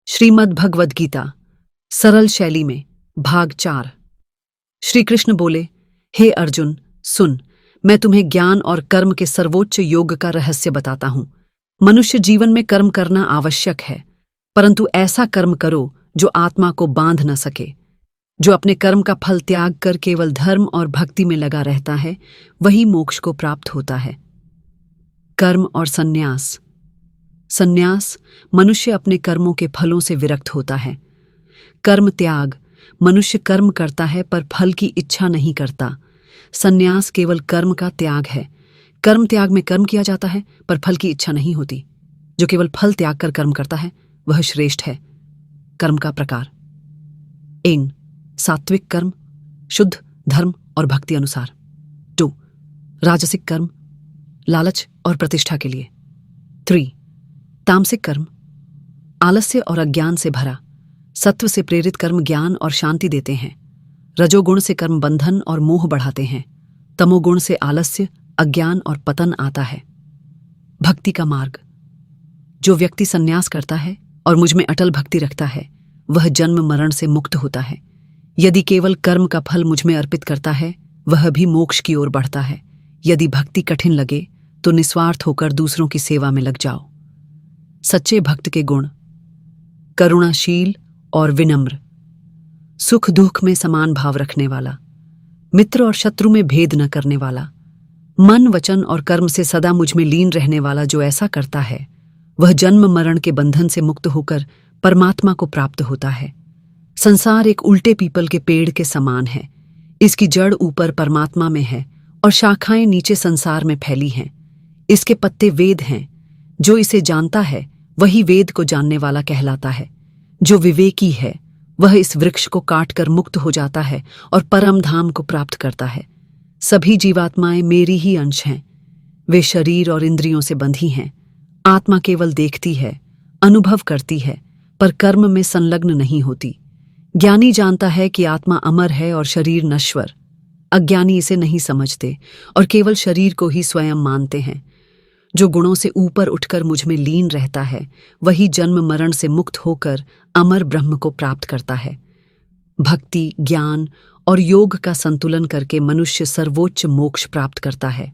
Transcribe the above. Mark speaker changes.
Speaker 1: श्रीमद् भगवद गीता सरल शैली में भाग 4। श्री कृष्ण बोले, हे अर्जुन सुन, मैं तुम्हें ज्ञान और कर्म के सर्वोच्च योग का रहस्य बताता हूं। मनुष्य जीवन में कर्म करना आवश्यक है, परंतु ऐसा कर्म करो जो आत्मा को बांध न सके। जो अपने कर्म का फल त्याग कर केवल धर्म और भक्ति में लगा रहता है, वही मोक्ष को प्राप्त होता है। कर्म और संन्यास। संन्यास मनुष्य अपने कर्मों के फलों से विरक्त होता है। कर्म त्याग मनुष्य कर्म करता है पर फल की इच्छा नहीं करता। संन्यास केवल कर्म का त्याग है। कर्म त्याग में कर्म किया जाता है पर फल की इच्छा नहीं होती। जो केवल फल त्याग कर कर्म करता है वह श्रेष्ठ है। कर्म का प्रकार। 1. सात्विक कर्म, शुद्ध धर्म और भक्ति अनुसार। 2. राजसिक कर्म, लालच और प्रतिष्ठा के लिए। 3. तामसिक कर्म, आलस्य और अज्ञान से भरा। सत्व से प्रेरित कर्म ज्ञान और शांति देते हैं। रजोगुण से कर्म बंधन और मोह बढ़ाते हैं। तमोगुण से आलस्य, अज्ञान और पतन आता है। भक्ति का मार्ग। जो व्यक्ति संन्यास करता है और मुझ में अटल भक्ति रखता है, वह जन्म मरण से मुक्त होता है। यदि केवल कर्म का फल मुझ में अर्पित करता है, वह भी मोक्ष की ओर बढ़ता है। यदि भक्ति कठिन लगे तो निस्वार्थ होकर दूसरों की सेवा में लग जाओ। सच्चे भक्त के गुण। करुणाशील और विनम्र, सुख दुख में समान भाव रखने वाला, मित्र और शत्रु में भेद न करने वाला, मन वचन और कर्म से सदा मुझ में लीन रहने वाला। जो ऐसा करता है वह जन्म मरण के बंधन से मुक्त होकर परमात्मा को प्राप्त होता है। संसार एक उल्टे पीपल के पेड़ के समान है। इसकी जड़ ऊपर परमात्मा में है और शाखाएं नीचे संसार में फैली हैं। इसके पत्ते वेद हैं। जो इसे जानता है वही वेद को जानने वाला कहलाता है। जो विवेकी है वह इस वृक्ष को काटकर मुक्त हो जाता है और परम धाम को प्राप्त करता है। सभी जीवात्माएं मेरी ही अंश हैं। वे शरीर और इंद्रियों से बंधी हैं। आत्मा केवल देखती है, अनुभव करती है, पर कर्म में संलग्न नहीं होती। ज्ञानी जानता है कि आत्मा अमर है और शरीर नश्वर। अज्ञानी इसे नहीं समझते और केवल शरीर को ही स्वयं मानते हैं। जो गुणों से ऊपर उठकर मुझ में लीन रहता है, वही जन्म मरण से मुक्त होकर अमर ब्रह्म को प्राप्त करता है। भक्ति, ज्ञान और योग का संतुलन करके मनुष्य सर्वोच्च मोक्ष प्राप्त करता है।